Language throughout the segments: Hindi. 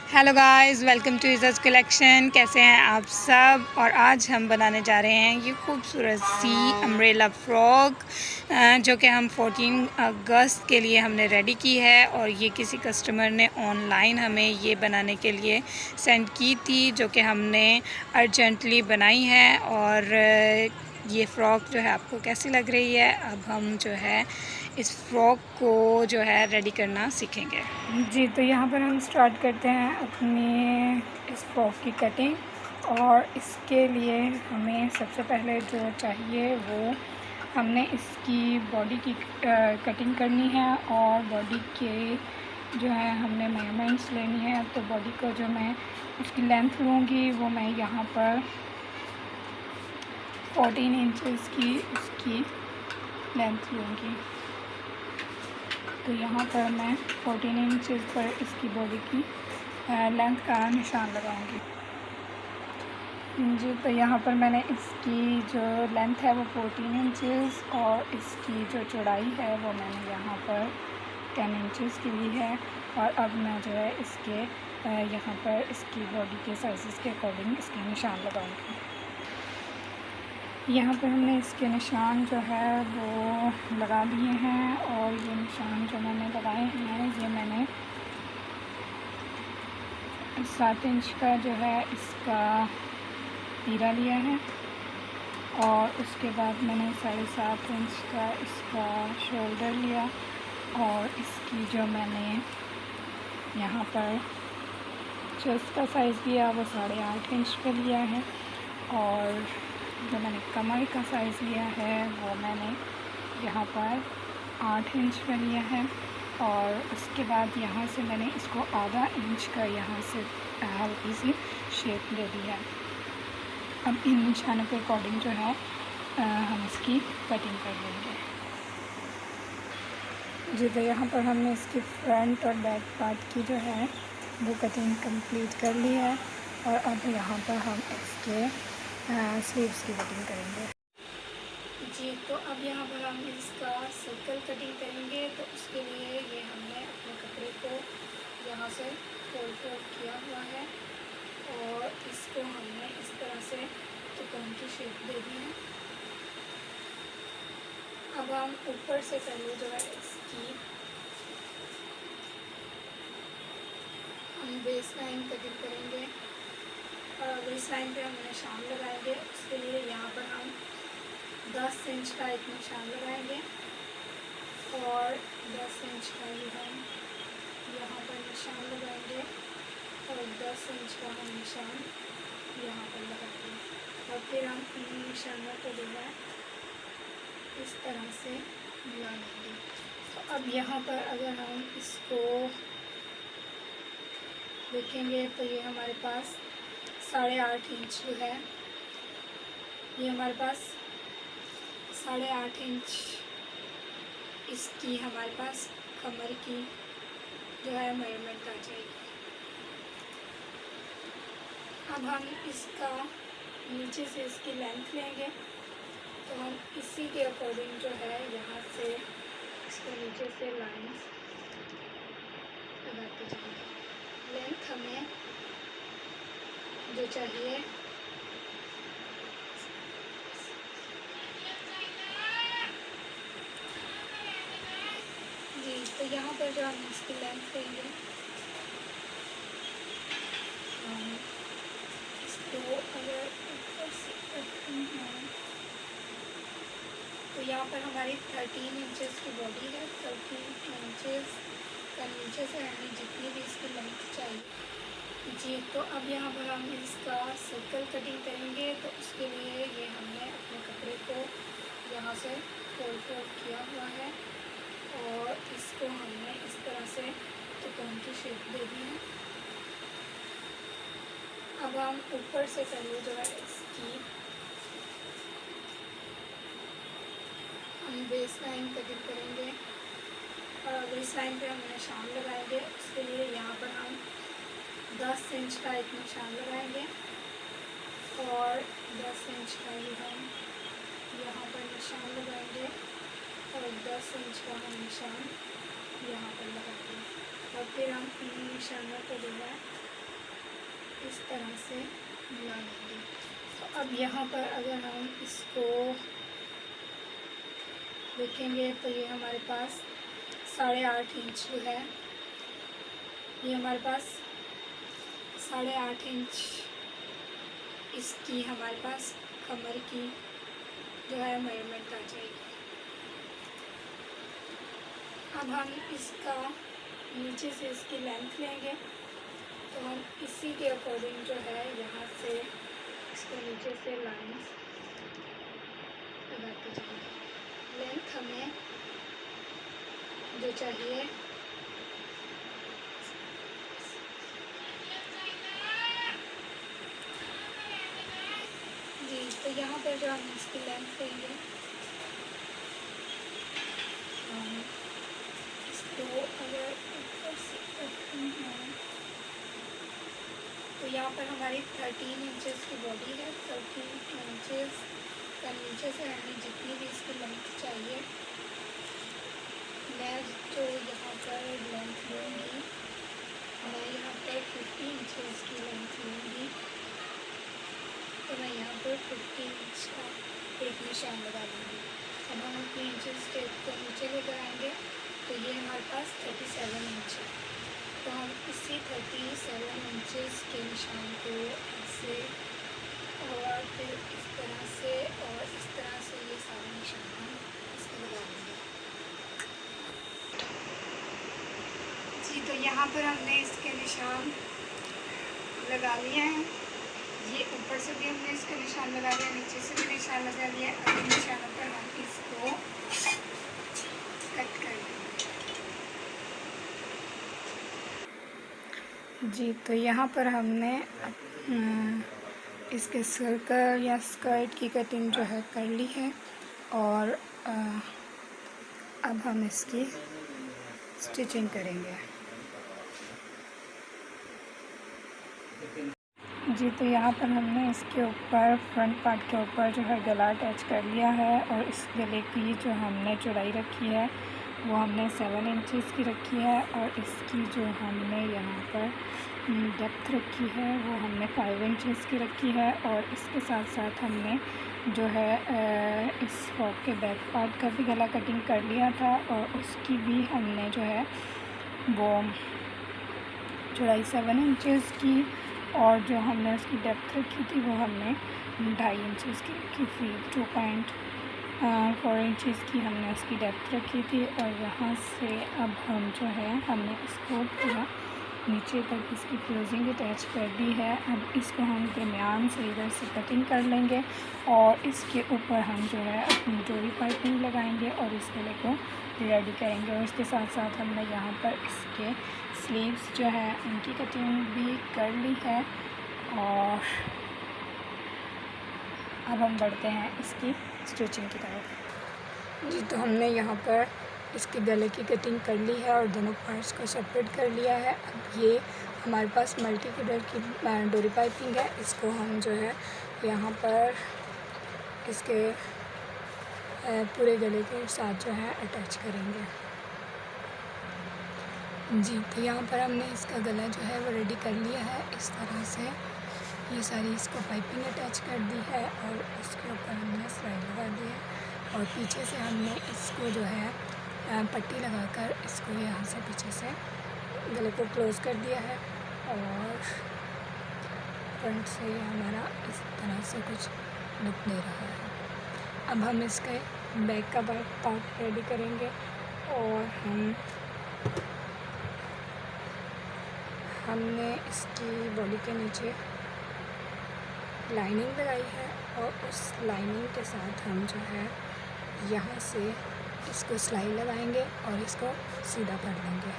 Hello guys, welcome to Ijaz collection. कैसे हैं आप सब? और आज हम बनाने जा रहे हैं ये खूबसूरत सी अम्ब्रेला फ्रॉक जो कि हम 14 अगस्त के लिए हमने रेडी की है। और ये किसी कस्टमर ने ऑनलाइन हमें ये बनाने के लिए सेंड की थी, जो कि हमने अर्जेंटली बनाई है। और ये फ़्रॉक जो है आपको कैसी लग रही है, अब हम जो है इस फ्रॉक को जो है रेडी करना सीखेंगे। जी, तो यहाँ पर हम स्टार्ट करते हैं अपनी इस फ्रॉक की कटिंग। और इसके लिए हमें सबसे पहले जो चाहिए वो हमने इसकी बॉडी की कटिंग करनी है। और बॉडी के जो है हमने मेजरमेंट्स लेनी है। तो बॉडी को जो मैं इसकी लेंथ लूँगी वो मैं यहाँ पर 14 इंचज़ की इसकी लेंथ लूँगी। तो यहाँ पर मैं 14 इंचज़ पर इसकी बॉडी की लेंथ का निशान लगाऊंगी। जी, तो यहाँ पर मैंने इसकी जो लेंथ है वो 14 इंचज़ और इसकी जो चौड़ाई है वो मैंने यहाँ पर 10 इंचज़ की ली है। और अब मैं जो है इसके यहाँ पर इसकी बॉडी के साइज़ के अकॉर्डिंग इसके निशान लगाऊंगी। यहाँ पर हमने इसके निशान जो है वो लगा दिए हैं। और ये निशान जो मैंने लगाए हैं ये मैंने 7 इंच का जो है इसका तीरा लिया है। और उसके बाद मैंने 7.5 इंच का इसका शोल्डर लिया। और इसकी जो मैंने यहाँ पर चेस्ट का साइज़ लिया वो 8.5 इंच का लिया है। और जो मैंने कमर का साइज़ लिया है वो मैंने यहाँ पर 8 इंच का लिया है। और उसके बाद यहाँ से मैंने इसको आधा इंच का यहाँ से हल्की सी शेप दे दी है। अब इन निशानों के अकॉर्डिंग जो है हम इसकी कटिंग कर लेंगे। जी, तो यहाँ पर हमने इसकी फ्रंट और बैक पार्ट की जो है वो कटिंग कंप्लीट कर ली है। और अब यहाँ पर हम इसके स्लीव्स की कटिंग करेंगे। जी, तो अब यहाँ पर हम इसका सर्कल कटिंग करेंगे। तो उसके लिए ये हमने अपने कपड़े को यहाँ से फोल्ड किया हुआ है और इसको हमने इस तरह से त्रिकोण की शेप दे दी है। अब हम ऊपर से पहले जो है इसकी हम बेस लाइन कटिंग करेंगे। बेस लाइन पे हम निशान लगाएंगे। उसके लिए यहाँ पर हम 10 इंच का एक निशान लगाएंगे और 10 इंच का ही हम यहाँ पर निशान लगाएंगे और 10 इंच का हम निशान यहाँ पर लगाएंगे। और फिर हम इन निशानों को जो है इस तरह से मिला लेंगे। तो अब यहाँ पर अगर हम इसको देखेंगे तो ये हमारे पास 8.5 इंच जो है, ये हमारे पास 8.5 इंच इसकी हमारे पास कमर की जो है मेजरमेंट आ जाएगी। अब हम इसका नीचे से इसकी लेंथ लेंगे। तो हम इसी के अकॉर्डिंग जो है यहाँ से इसके नीचे से लाइंस लगाते जाएंगे। लेंथ हमें जो चाहिए जी, तो यहाँ पर जो हम इसकी लेंथ लेंगे इसको अगर ऊपर से करते हैं तो यहाँ पर हमारी 13 इंचज़ की बॉडी है। 13 इंचज़ का नीचे से हमें जितनी भी इसकी लेंथ चाहिए। जी, तो अब यहाँ पर हम इसका सर्कल कटिंग करेंगे। तो उसके लिए ये हमने अपने कपड़े को यहाँ से फोल्ड किया हुआ है और इसको हमने इस तरह से त्रिकोण की शेप दे दी है। अब हम ऊपर से पहले जो है इसकी हम बेस लाइन कटिंग करेंगे। और बेस लाइन पे हम निशान लगाएंगे। उसके लिए यहाँ पर हम 10 इंच का एक निशान लगाएंगे और 10 इंच का ही हम यहाँ पर निशान लगाएंगे और 10 इंच का हम निशान यहाँ पर लगाएंगे। और फिर हम इन निशानों को जो है इस तरह से मिला लेंगे। तो अब यहाँ पर अगर हम इसको देखेंगे तो ये हमारे पास 8.5 इंच जो है, ये हमारे पास 8.5 इंच इसकी हमारे पास कमर की जो है मेजरमेंट आ जाएगी। अब हम इसका नीचे से इसकी लेंथ लेंगे, तो हम इसी के अकॉर्डिंग जो है यहाँ से इसको नीचे से लाइंस लगाते जाएंगे। लेंथ हमें जो चाहिए जी, तो यहाँ पर जो हम इसकी लेंथ लेंगे, इसको अगर ऊपर से करते हैं तो यहाँ पर हमारी 13 इंचेस की बॉडी है। 13 इंचेस का नीचे से हमें जितनी भी इसकी लेंथ चाहिए, मैं जो यहाँ पर लेंथ लूँगी, मैं यहाँ पर 50 इंचेस की लेंथ लूँगी। तो मैं यहाँ पर 50 इंच का एक निशान लगा लूँगी। अब हम अपने इंचेस टेप को नीचे लेकर आएंगे, तो ये हमारे पास 37 इंच है। तो हम इसी 37 इंचेस के निशान को ऐसे और फिर इस तरह से और इस तरह से ये सारे निशान हम इसको लगा देंगे। जी, तो यहाँ पर हमने इसके निशान लगा लिए हैं। ये ऊपर से भी हमने इसका निशान लगा लिया, नीचे से भी निशान लगा लिया। अब इन निशानों पर हम इसको कट कर देंगे। जी, तो यहाँ पर हमने इसके सर्कल या स्कर्ट की कटिंग जो है कर ली है और अब हम इसकी स्टिचिंग करेंगे। जी, तो यहाँ पर हमने इसके ऊपर फ्रंट पार्ट के ऊपर जो है गला अटैच कर लिया है और इस गले की जो हमने चौड़ाई रखी है वो हमने 7 इंचेस की रखी है और इसकी जो हमने यहाँ पर डेप्थ रखी है वो हमने 5 इंचेस की रखी है। और इसके साथ साथ हमने जो है इस फ्रॉक के बैक पार्ट का भी गला कटिंग कर लिया था और उसकी भी हमने जो है वो चौड़ाई 7 इंचेस की और जो हमने उसकी डेप्थ रखी थी वो हमने 2.5 इंचेस की रखी थी। 2.4 इंचेस की हमने उसकी डेप्थ रखी थी और यहाँ से अब हम जो है हमने इसको पूरा नीचे तक इसकी क्लोजिंग अटैच कर दी है। अब इसको हम दरमियान से इधर से कटिंग कर लेंगे और इसके ऊपर हम जो है अपनी डोरी पाइपिंग लगाएंगे और इस गले को रेडी करेंगे। और इसके साथ साथ हमने यहाँ पर इसके स्लीव्स जो है उनकी कटिंग भी कर ली है। और अब हम बढ़ते हैं इसकी स्टिचिंग की तरफ। जी, तो हमने यहाँ पर इसके गले की कटिंग कर ली है और दोनों पार्ट्स को सेपरेट कर लिया है। अब ये हमारे पास मल्टी कलर की डोरी पाइपिंग है, इसको हम जो है यहाँ पर इसके पूरे गले के साथ जो है अटैच करेंगे। जी, तो यहाँ पर हमने इसका गला जो है वो रेडी कर लिया है। इस तरह से ये सारी इसको पाइपिंग अटैच कर दी है और इसके ऊपर हमने सिलाई लगा दी है और पीछे से हमने इसको जो है पट्टी लगाकर इसको यहाँ से पीछे से गले को क्लोज़ कर दिया है और फ्रंट से हमारा इस तरह से कुछ लुक दे रहा है। अब हम इसके बैक का पार्ट रेडी करेंगे और हमने इसकी बॉडी के नीचे लाइनिंग लगाई है और उस लाइनिंग के साथ हम जो है यहाँ से इसको सिलाई लगाएंगे और इसको सीधा कर देंगे।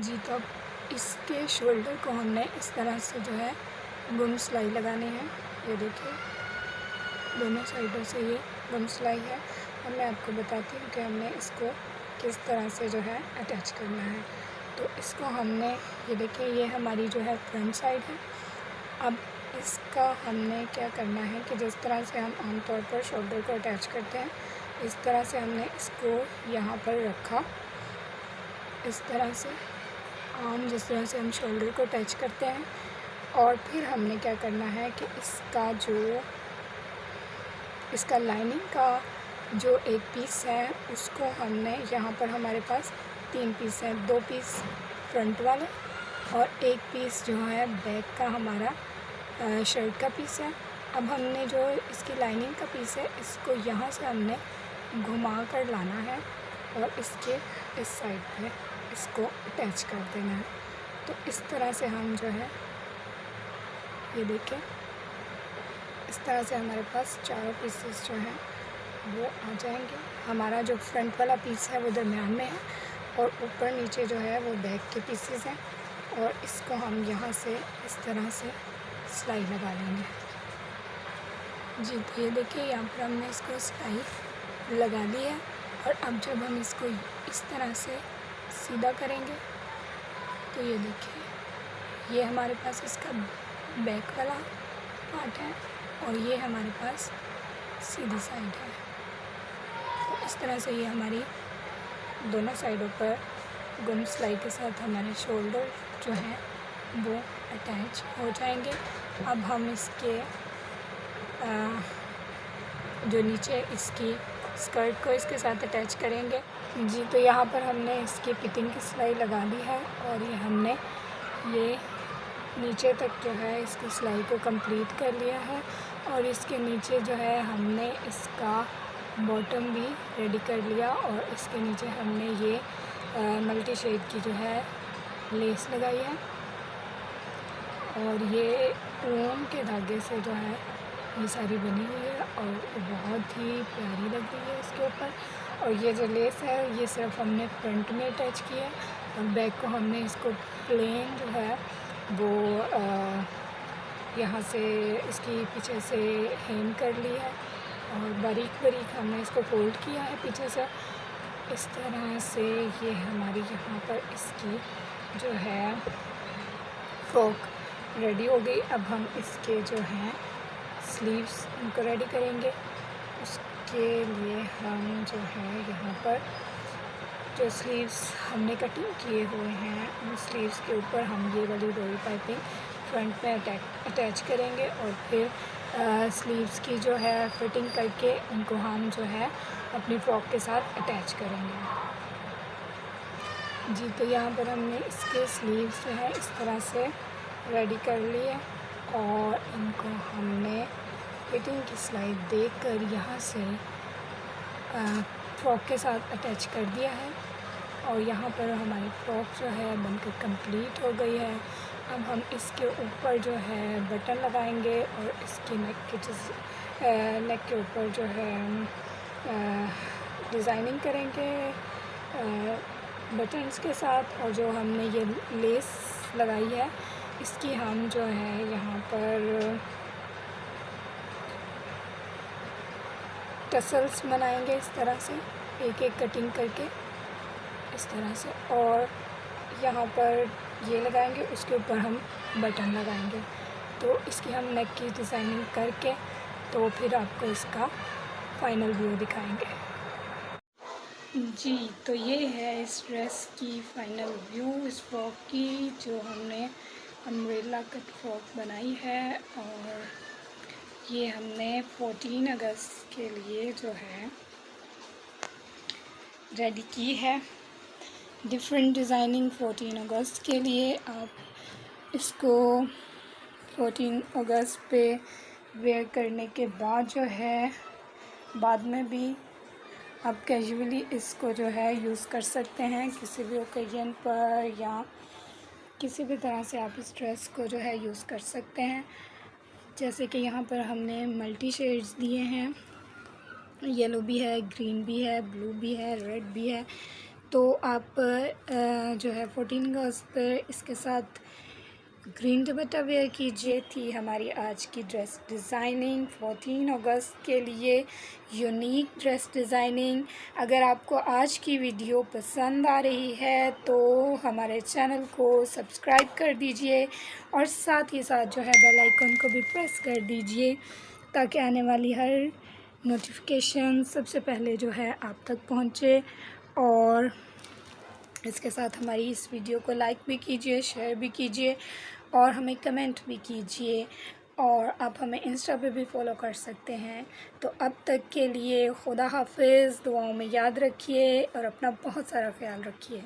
जी, तो अब इसके शोल्डर को हमने इस तरह से जो है गुम सिलाई लगानी है। ये देखिए दोनों साइडों से ये गुम सिलाई है और मैं आपको बताती हूँ कि हमने इसको किस तरह से जो है अटैच करना है। तो इसको हमने ये देखिए ये हमारी जो है फ्रंट साइड है। अब इसका हमने क्या करना है कि जिस तरह से हम आमतौर पर शोल्डर को अटैच करते हैं इस तरह से हमने इसको यहाँ पर रखा इस तरह से आर्म जिस तरह से हम शोल्डर को टच करते हैं। और फिर हमने क्या करना है कि इसका लाइनिंग का जो एक पीस है उसको हमने यहाँ पर हमारे पास 3 पीस हैं, 2 पीस फ्रंट वाले और एक पीस जो है बैक का हमारा शर्ट का पीस है। अब हमने जो इसकी लाइनिंग का पीस है इसको यहाँ से हमने घुमा कर लाना है और इसके इस साइड पे इसको अटैच कर देना है। तो इस तरह से हम जो है ये देखें, इस तरह से हमारे पास चारों पीसेस जो हैं वो आ जाएंगे। हमारा जो फ्रंट वाला पीस है वो दरमियान में है और ऊपर नीचे जो है वो बैक के पीसेस हैं और इसको हम यहाँ से इस तरह से सिलाई लगा लेंगे। जी तो ये देखिए यहाँ पर हमने इसको सिलाई लगा ली है और अब जब हम इसको इस तरह से सीधा करेंगे तो ये देखिए ये हमारे पास इसका बैक वाला पार्ट है और ये हमारे पास सीधी साइड है। तो इस तरह से ये हमारी दोनों साइडों पर गुम सिलाई के साथ हमारे शोल्डर जो है वो अटैच हो जाएंगे। अब हम इसके जो नीचे इसकी स्कर्ट को इसके साथ अटैच करेंगे। जी तो यहाँ पर हमने इसकी फिटिंग की सिलाई लगा ली है और ये हमने ये नीचे तक जो है इसकी सिलाई को कंप्लीट कर लिया है और इसके नीचे जो है हमने इसका बॉटम भी रेडी कर लिया और इसके नीचे हमने ये मल्टी शेड की जो है लेस लगाई है और ये ऊन के धागे से जो है ये सारी बनी हुई है और बहुत ही प्यारी लग रही है इसके ऊपर। और ये जो लेस है ये सिर्फ हमने फ्रंट में अटैच की है और बैक को हमने इसको प्लेन जो है वो यहाँ से इसकी पीछे से हेम कर ली है और बारीक बारीक हमने इसको फोल्ड किया है पीछे से। इस तरह से ये हमारी यहाँ पर इसकी जो है फ्रॉक रेडी हो गई। अब हम इसके जो हैं स्लीव्स उनको रेडी करेंगे। उसके लिए हम जो है यहाँ पर जो स्लीव्स हमने कटिंग किए हुए हैं उन स्लीव्स के ऊपर हम ये वाली डोरी पाइपिंग फ्रंट में अटैच करेंगे और फिर स्लीव्स की जो है फिटिंग करके उनको हम जो है अपनी फ्रॉक के साथ अटैच करेंगे। जी तो यहाँ पर हमने इसके स्लीव्स जो है इस तरह से रेडी कर लिए और इनको हमने फिटिंग की सिलाई देकर यहाँ से फ्रॉक के साथ अटैच कर दिया है और यहाँ पर हमारी फ्रॉक जो है बनकर कंप्लीट हो गई है। अब हम इसके ऊपर जो है बटन लगाएंगे और इसकी नेक के ऊपर जो है डिज़ाइनिंग करेंगे बटन्स के साथ। और जो हमने ये लेस लगाई है इसकी हम जो है यहाँ पर टसल्स बनाएंगे इस तरह से एक एक कटिंग करके इस तरह से और यहाँ पर ये लगाएंगे उसके ऊपर हम बटन लगाएंगे। तो इसकी हम नेक की डिज़ाइनिंग करके तो फिर आपको इसका फाइनल व्यू दिखाएंगे। जी तो ये है इस ड्रेस की फाइनल व्यू इस फ्रॉक की जो हमने अम्ब्रेला कट फ्रॉक बनाई है और ये हमने 14 अगस्त के लिए जो है रेडी की है। डिफरेंट डिज़ाइनिंग 14 अगस्त के लिए आप इसको 14 अगस्त पे वेयर करने के बाद जो है बाद में भी आप कैजुअली इसको जो है यूज़ कर सकते हैं किसी भी ओकेजन पर या किसी भी तरह से आप इस ड्रेस को जो है यूज़ कर सकते हैं। जैसे कि यहाँ पर हमने मल्टी शेड्स दिए हैं, येलो भी है, ग्रीन भी है, ब्लू भी है, रेड भी है। तो आप जो है 14 अगस्त पर इसके साथ ग्रीन दुपट्टा वेयर कीजिए। थी हमारी आज की ड्रेस डिज़ाइनिंग 14 अगस्त के लिए यूनिक ड्रेस डिज़ाइनिंग। अगर आपको आज की वीडियो पसंद आ रही है तो हमारे चैनल को सब्सक्राइब कर दीजिए और साथ ही साथ जो है बेल आइकन को भी प्रेस कर दीजिए ताकि आने वाली हर नोटिफिकेशन सबसे पहले जो है आप तक पहुँचे। और इसके साथ हमारी इस वीडियो को लाइक भी कीजिए, शेयर भी कीजिए और हमें कमेंट भी कीजिए। और आप हमें इंस्टा पे भी फॉलो कर सकते हैं। तो अब तक के लिए खुदा हाफिज़, दुआओं में याद रखिए और अपना बहुत सारा ख्याल रखिए।